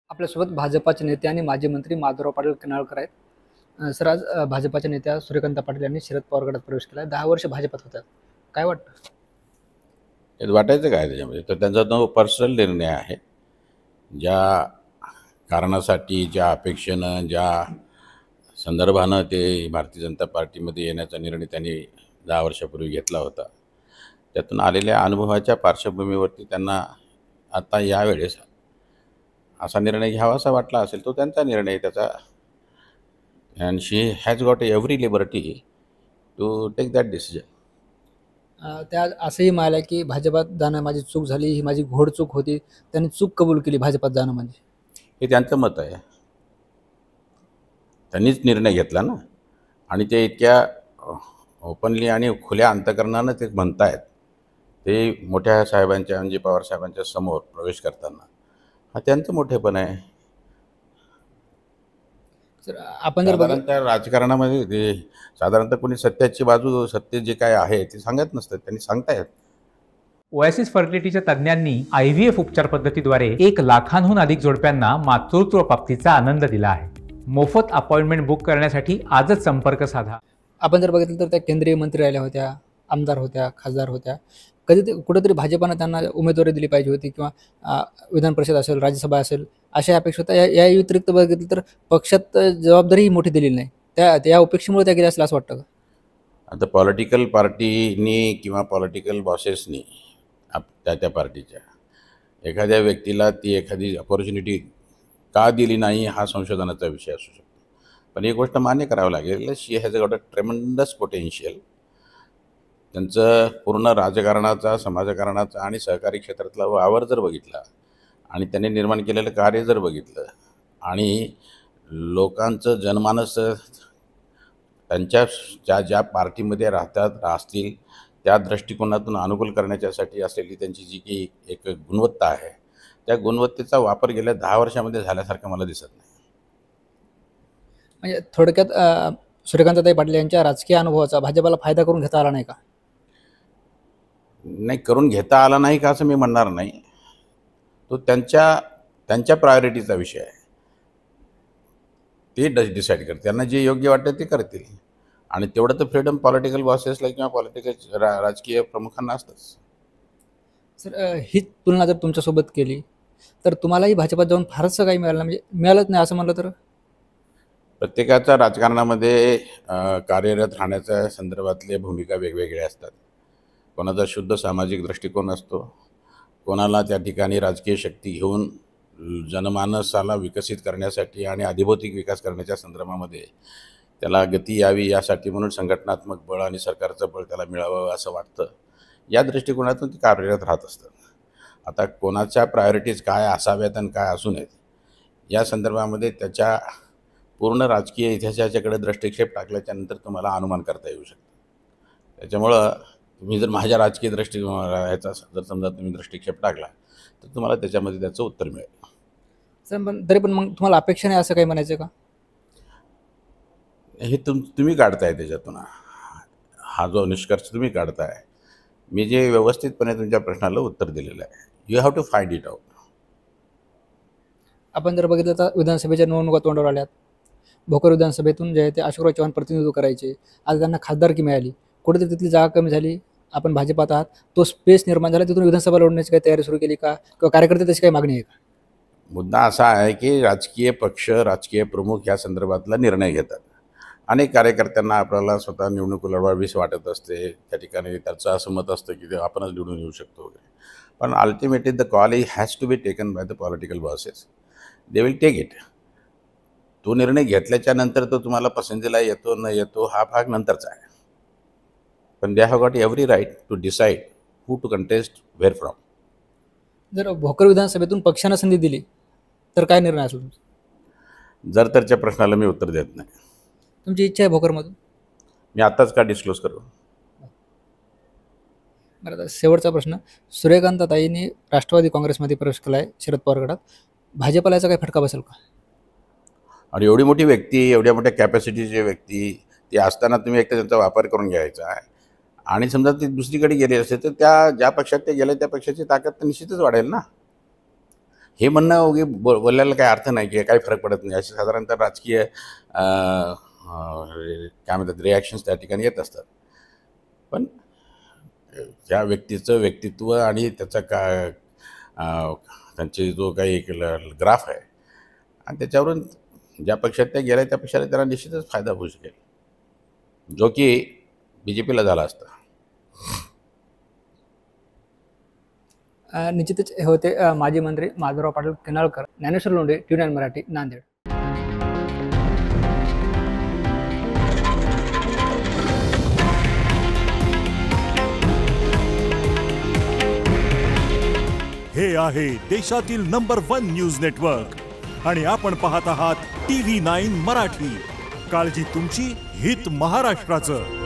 आपल्यासोबत भाजपाचे नेते आणि माजी मंत्री माधवराव पाटील कन्हाळकर आहेत. सर, आज भाजपाच्या नेत्या सूर्यकांत पाटील यांनी शरद पवार गटात प्रवेश केला. 10 वर्ष भाजपात होत्या. काय वाटतं? यात वाटायचं काय त्याच्यामध्ये? तर त्यांचा तो पर्सनल निर्णय आहे. ज्या कारणासाठी, ज्या अपेक्षेनं, ज्या संदर्भानं ते भारतीय जनता पार्टीमध्ये येण्याचा निर्णय त्यांनी 10 वर्षापूर्वी घेतला होता, त्यातून आलेल्या अनुभवाच्या पार्श्वभूमीवरती त्यांना आता यावेळेस असा निर्णय घ्यावासा वाटला असेल. तो त्यांचा निर्णय त्याचा, and she has got every liberty to take that decision. त्या असंही म्हणाल्या की भाजपात जाणं माझी चूक झाली, ही माझी घोड चूक होती. त्यांनी चूक कबूल केली भाजपात जाणं म्हणजे. हे त्यांचं मत आहे. त्यांनीच निर्णय घेतला ना, आणि ते इतक्या ओपनली आणि खुल्या अंतकरणानं ते म्हणतायत. ते मोठ्या साहेबांच्या म्हणजे पवार साहेबांच्या समोर प्रवेश करताना हा त्यांचं मोठेपण आहे. सर, आपण जर साधारणतः राजकारणामध्ये ते साधारणतः कोणी सत्याची बाजू, सत्य जे काय आहे ते सांगत नसतात, त्यांनी सांगतायत. ओएसिस फर्टिलिटीच्या तज्ज्ञांनी IVF उपचार पद्धतीद्वारे 1 लाखांहून अधिक जोडप्यांना मातृत्व प्राप्तीचा आनंद दिला आहे. मोफत अपॉइंटमेंट बुक करण्यासाठी आजच संपर्क साधा. आपण जर बघितलं तर त्या केंद्रीय मंत्री राहिल्या होत्या, आमदार होत्या, खासदार होत्या. कधी ते कुठेतरी भाजपानं त्यांना उमेदवारी दिली पाहिजे होती किंवा विधान परिषद असेल, राज्यसभा असेल, अशा अपेक्षा होत्या. या व्यतिरिक्त बघितलं तर पक्षात जबाबदारीही मोठी दिलेली नाही. त्या उपेक्षेमुळे त्या गेल्या असल्या असं वाटतं का? आता पॉलिटिकल पार्टीनी किंवा पॉलिटिकल बॉसेसनी त्या पार्टीच्या एखाद्या व्यक्तीला ती एखादी अपॉर्च्युनिटी का दिली नाही हा संशोधनाचा विषय असू शकतो. पण एक गोष्ट मान्य करावं लागेल, she has got a tremendous potential. त्यांचं पूर्ण राजकारणाचा, समाजकारणाचा आणि सहकारी क्षेत्रातला वावर जर बघितला आणि त्यांनी निर्माण केलेलं कार्य जर बघितलं आणि लोकांचं जनमानस त्यांच्या ज्या ज्या पार्टीमध्ये राहतील त्या दृष्टिकोनातून अनुकूल करण्याच्यासाठी असलेली त्यांची जी की एक गुणवत्ता आहे, त्या गुणवत्तेचा वापर गेल्या 10 वर्षामध्ये झाल्यासारखं मला दिसत नाही. म्हणजे थोडक्यात सूर्यकांतताई पाटील यांच्या राजकीय अनुभवाचा भाजपाला फायदा करून घेता आला नाही का? नाही, करून घेता आला नाही का असं मी म्हणणार नाही. तो त्यांच्या प्रायोरिटीचा विषय आहे. ते डिसाईड करतील. त्यांना जे योग्य वाटतं ते करतील. आणि तेवढं तर फ्रीडम पॉलिटिकल बॉसेसला किंवा पॉलिटिकल राजकीय प्रमुखांना असतंच. सर, ही तुलना जर तुमच्यासोबत केली तर तुम्हालाही भाजपात जाऊन फारसं काही मिळालं नाही, म्हणजे मिळालंच नाही असं म्हणलं तर? प्रत्येकाच्या राजकारणामध्ये कार्यरत राहण्याच्या संदर्भातल्या भूमिका वेगवेगळ्या असतात. कोणाचा शुद्ध सामाजिक दृष्टिकोन असतो, कोणाला त्या ठिकाणी राजकीय शक्ती घेऊन जनमानसाला विकसित करण्यासाठी आणि अधिभौतिक विकास करण्याच्या संदर्भामध्ये त्याला गती यावी यासाठी म्हणून संघटनात्मक बळ आणि सरकारचं बळ त्याला मिळावं असं वाटतं. या दृष्टिकोनातून ते कार्यरत राहत असतात. आता कोणाच्या प्रायोरिटीज काय असाव्यात आणि काय असू नयेत या संदर्भामध्ये त्याच्या पूर्ण राजकीय इतिहासाच्याकडे दृष्टिक्षेप टाकल्याच्यानंतर तुम्हाला अनुमान करता येऊ शकतं. त्याच्यामुळं तुम्ही जर माझ्या राजकीय ह्याचा जर समजा तुम्ही दृष्टिक्षेप टाकला तर तुम्हाला त्याच्यामध्ये त्याचं उत्तर मिळेल. सर, पण तरी पण मग तुम्हाला अपेक्षा नाही असं काही म्हणायचं का? हे तुम्ही काढताय त्याच्यातून, हा जो निष्कर्ष तुम्ही काढताय. मी जे व्यवस्थितपणे तुमच्या प्रश्नाला उत्तर दिलेलं आहे. You have to find it out. आपण जर बघितलं तर विधानसभेच्या निवडणुका तोंडावर आल्यात. भोकर विधानसभेतून जे आहे ते अशोकराव चव्हाण प्रतिनिधित्व करायचे. आज त्यांना खासदारकी मिळाली. कुठेतरी तिथली जागा कमी झाली. आपण भाजपात आहात, तो स्पेस निर्माण झाला, तिथून विधानसभा लढवण्याची काही तयारी सुरू केली का? किंवा कार्यकर्ते तशी काही मागणी आहे का? मुद्दा असा आहे की राजकीय पक्ष, राजकीय प्रमुख या संदर्भातला निर्णय घेतात. अनेक कार्यकर्त्यांना आपल्याला स्वतः निवडणूक लढवावीस वाटत असते. त्या ठिकाणी त्याचं असं मत असतं की ते आपणच निवडून येऊ शकतो वगैरे. पण ultimately the call has to be taken by the political bosses. They will take it. तो निर्णय घेतल्याच्या नंतर तो तुम्हाला पसंतीला येतो न येतो हा भाग नंतरचा आहे. पण they have got every right to decide who to contest where from. जर भोकर विधानसभेतून पक्षानं संधी दिली तर काय निर्णय असेल तुमचा? जर तरच्या प्रश्नाला मी उत्तर देत नाही. तुमची इच्छा आहे भोकरमधून? मी आत्ताच का डिस्क्लोज करू? बरं, आता शेवटचा प्रश्न. सूर्यकांतताईंनी राष्ट्रवादी काँग्रेसमध्ये प्रवेश केला आहे शरद पवार गटात. भाजपला याचा काही फटका बसेल का? आणि एवढी मोठी व्यक्ती, एवढ्या मोठ्या कॅपॅसिटीची व्यक्ती ती असताना तुम्ही एकतर त्यांचा वापर करून घ्यायचा आहे. आणि समजा ते दुसरीकडे गेले असते तर त्या ज्या पक्षात ते गेले त्या पक्षाची ताकद तर निश्चितच वाढेल ना. हे म्हणणं उगी बोलायला काही अर्थ नाही की काही फरक पडत नाही, असे साधारणतः राजकीय काय म्हणतात रिॲक्शन्स त्या ठिकाणी येत असतात. पण त्या व्यक्तीचं व्यक्तित्व आणि त्याचा त्यांची जो काही एक ग्राफ आहे आणि त्याच्यावरून ज्या पक्षात त्या गेल्या त्या पक्षाला त्यांना निश्चितच फायदा होऊ शकेल, जो की BJPला झाला असता. निश्चितच हे होते माजी मंत्री माधवराव पाटील किनाळकर. ज्ञानेश्वर लोंढे, TV9 मराठी, नांदेड. हे आहे देशातील नंबर 1 न्यूज नेटवर्क आणि आपण पाहत आहात TV9 मराठी. काळजी तुमची, हित महाराष्ट्राचं.